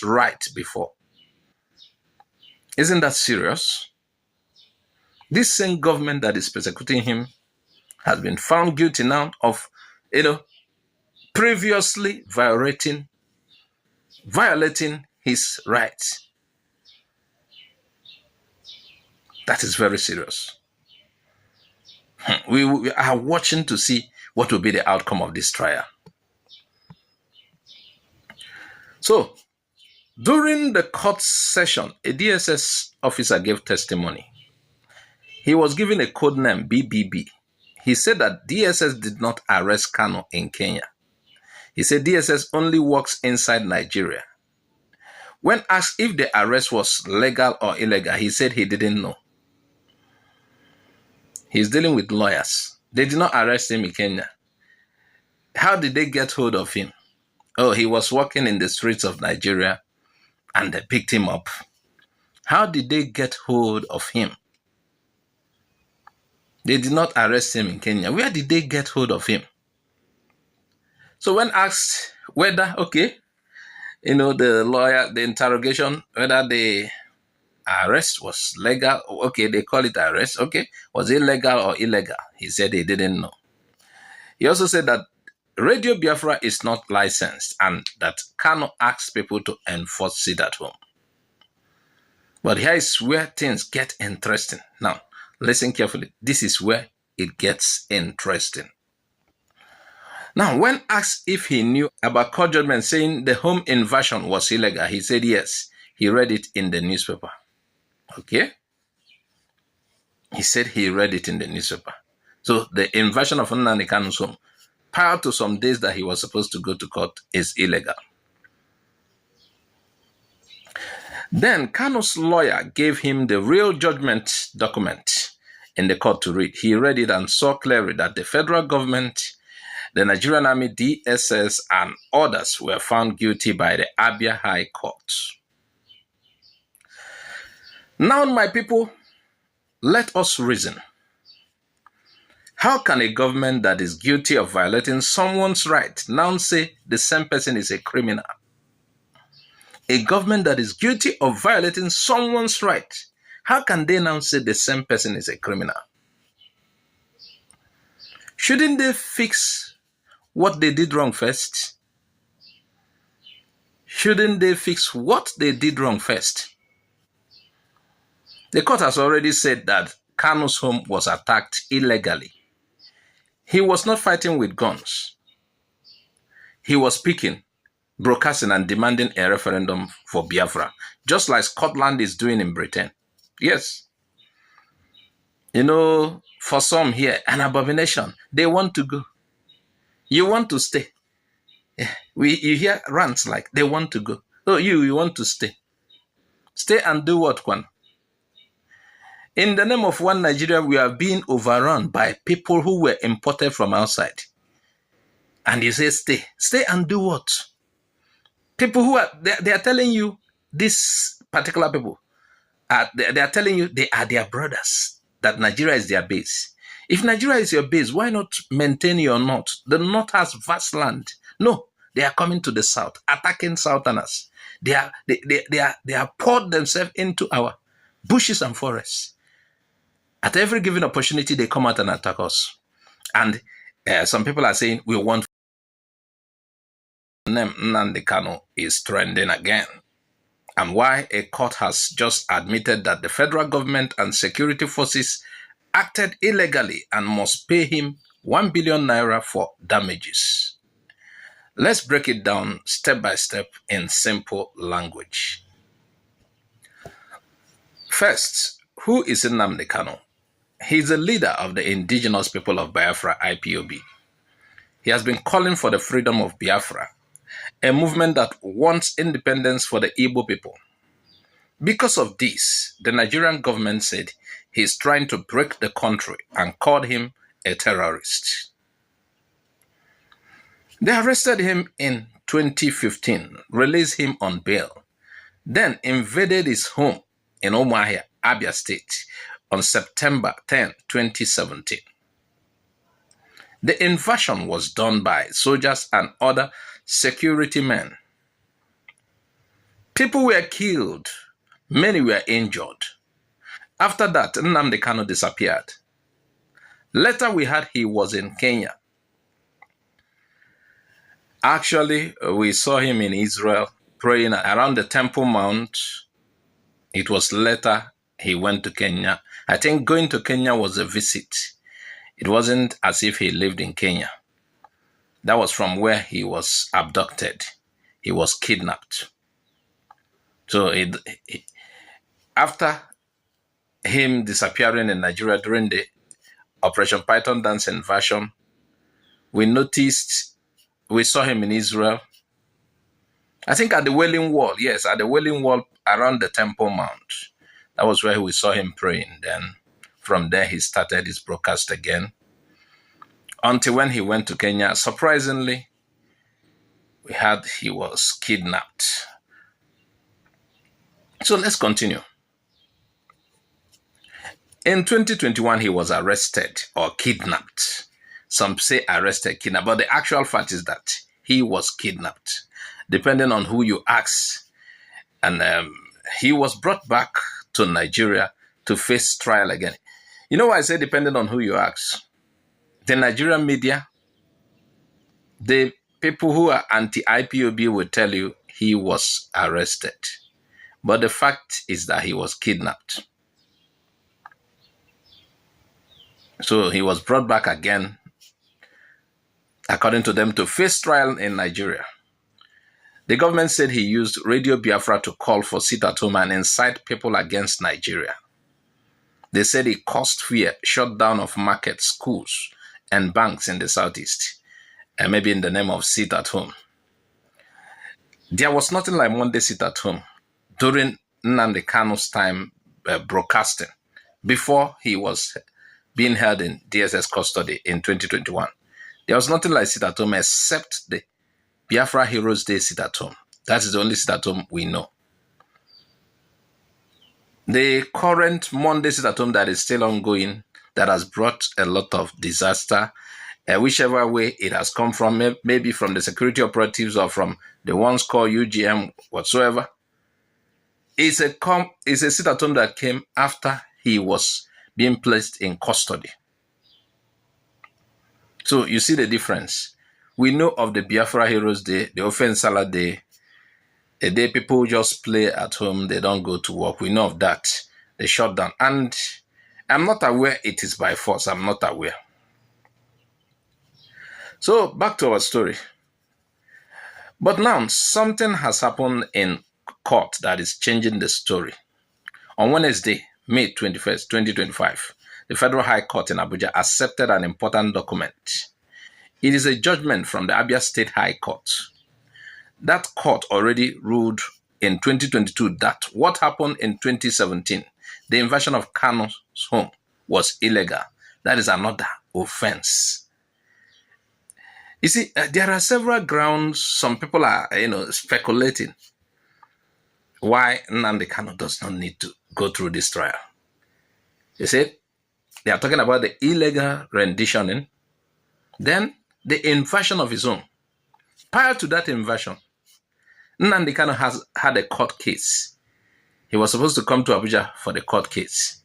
right before. Isn't that serious? This same government that is persecuting him has been found guilty now of, previously violating his rights. That is very serious. We are watching to see what will be the outcome of this trial. So, during the court session, a DSS officer gave testimony. He was given a code name BBB. He said that DSS did not arrest Kanu in Kenya. He said DSS only works inside Nigeria. When asked if the arrest was legal or illegal, he said he didn't know. He's dealing with lawyers. They did not arrest him in Kenya. How did they get hold of him? Oh, he was walking in the streets of Nigeria and they picked him up. How did they get hold of him? They did not arrest him in Kenya. Where did they get hold of him? So when asked whether, the lawyer, the interrogation, whether the arrest was legal, they call it arrest, was it legal or illegal? He said he didn't know. He also said that Radio Biafra is not licensed and that Kanu asks people to enforce it at home. But here is where things get interesting. Now, listen carefully. This is where it gets interesting. Now, when asked if he knew about court judgment saying the home invasion was illegal, he said yes. He read it in the newspaper. Okay? He said he read it in the newspaper. So the invasion of Nnamdi Kanu's home, prior to some days that he was supposed to go to court, is illegal. Then Kanu's lawyer gave him the real judgment document in the court to read. He read it and saw clearly that the federal government, the Nigerian Army, DSS, and others were found guilty by the Abia High Court. Now, my people, let us reason. How can a government that is guilty of violating someone's right now say the same person is a criminal? A government that is guilty of violating someone's right, how can they now say the same person is a criminal? Shouldn't they fix what they did wrong first? Shouldn't they fix what they did wrong first? The court has already said that Kanu's home was attacked illegally. He was not fighting with guns. He was speaking, broadcasting, and demanding a referendum for Biafra, just like Scotland is doing in Britain. Yes. For some here, an abomination. They want to go. You want to stay. You hear rants like, they want to go. Oh, you want to stay. Stay and do what, Kwan? In the name of one Nigeria, we are being overrun by people who were imported from outside. And you say, stay. Stay and do what? People who are, they are telling you, these particular people, they are telling you they are their brothers, that Nigeria is their base. If Nigeria is your base, why not maintain your north? The north has vast land. No, they are coming to the south, attacking southerners. They are poured themselves into our bushes and forests. At every given opportunity, they come out and attack us. And some people are saying, we want name Nnamdi Kanu is trending again. And why a court has just admitted that the federal government and security forces acted illegally and must pay him 1 billion naira for damages. Let's break it down step by step in simple language. First, who is Nnamdi Kanu? He is a leader of the indigenous people of Biafra, IPOB. He has been calling for the freedom of Biafra, a movement that wants independence for the Igbo people. Because of this, the Nigerian government said he is trying to break the country and called him a terrorist. They arrested him in 2015, released him on bail, then invaded his home in Umuahia, Abia State, on September 10, 2017. The invasion was done by soldiers and other security men. People were killed. Many were injured. After that, Nnamdi Kanu disappeared. Later, we heard he was in Kenya. Actually, we saw him in Israel praying around the Temple Mount. It was later he went to Kenya. I think going to Kenya was a visit. It wasn't as if he lived in Kenya. That was from where he was abducted. He was kidnapped. So after him disappearing in Nigeria during the Operation Python Dance Invasion, we saw him in Israel. I think at the Wailing Wall, yes, at the Wailing Wall around the Temple Mount. That was where we saw him praying. Then from there, he started his broadcast again. Until when he went to Kenya, surprisingly, we heard he was kidnapped. So let's continue. In 2021, he was arrested or kidnapped. Some say arrested, kidnapped, but the actual fact is that he was kidnapped, depending on who you ask. And he was brought back to Nigeria to face trial again. You know why I say depending on who you ask? The Nigerian media, the people who are anti-IPOB will tell you he was arrested. But the fact is that he was kidnapped. So he was brought back again, according to them, to face trial in Nigeria. The government said he used Radio Biafra to call for sit-at-home and incite people against Nigeria. They said he caused fear, shutdown of markets, schools, and banks in the southeast, and maybe in the name of sit-at-home. There was nothing like Monday sit-at-home during Nnamdi Kanu's time broadcasting, before he was being held in DSS custody in 2021. There was nothing like sit-at-home except the Biafra Heroes Day sit-at-home. That is the only sit-at-home we know. The current Monday sit-at-home that is still ongoing, that has brought a lot of disaster, whichever way it has come from, maybe from the security operatives or from the ones called UGM, whatsoever, is a sit-at-home that came after he was being placed in custody. So you see the difference. We know of the Biafra Heroes Day, the Ofensala Day, a day people just play at home, they don't go to work. We know of that, the shutdown. And I'm not aware it is by force. I'm not aware. So back to our story. But now something has happened in court that is changing the story. On Wednesday, May 21st, 2025, the Federal High Court in Abuja accepted an important document. It is a judgment from the Abia State High Court. That court already ruled in 2022 that what happened in 2017, the invasion of Kanu's home, was illegal. That is another offense. You see, there are several grounds. Some people are, speculating why Nnamdi Kanu does not need to go through this trial. You see, they are talking about the illegal renditioning, then the invasion of his home. Prior to that invasion, Nnamdi Kanu has had a court case. He was supposed to come to Abuja for the court case.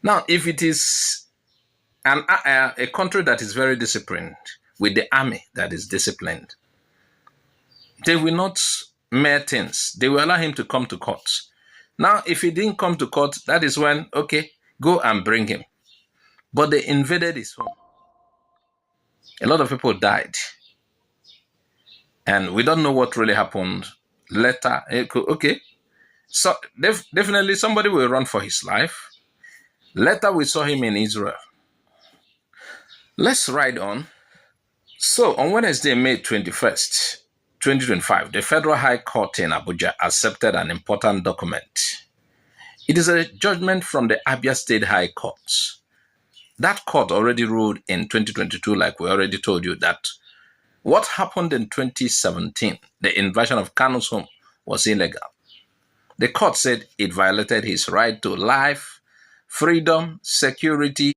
Now, if it is a country that is very disciplined, with the army that is disciplined, they will not mere things. They will allow him to come to court. Now, if he didn't come to court, that is when, okay, go and bring him. But they invaded his home. A lot of people died. And we don't know what really happened later. Okay, so definitely somebody will run for his life. Later we saw him in Israel. Let's ride on. So on Wednesday, May 21st, 2025, the Federal High Court in Abuja accepted an important document. It is a judgment from the Abia State High Court. That court already ruled in 2022, like we already told you, that what happened in 2017, the invasion of Kanu's home, was illegal. The court said it violated his right to life, freedom, security,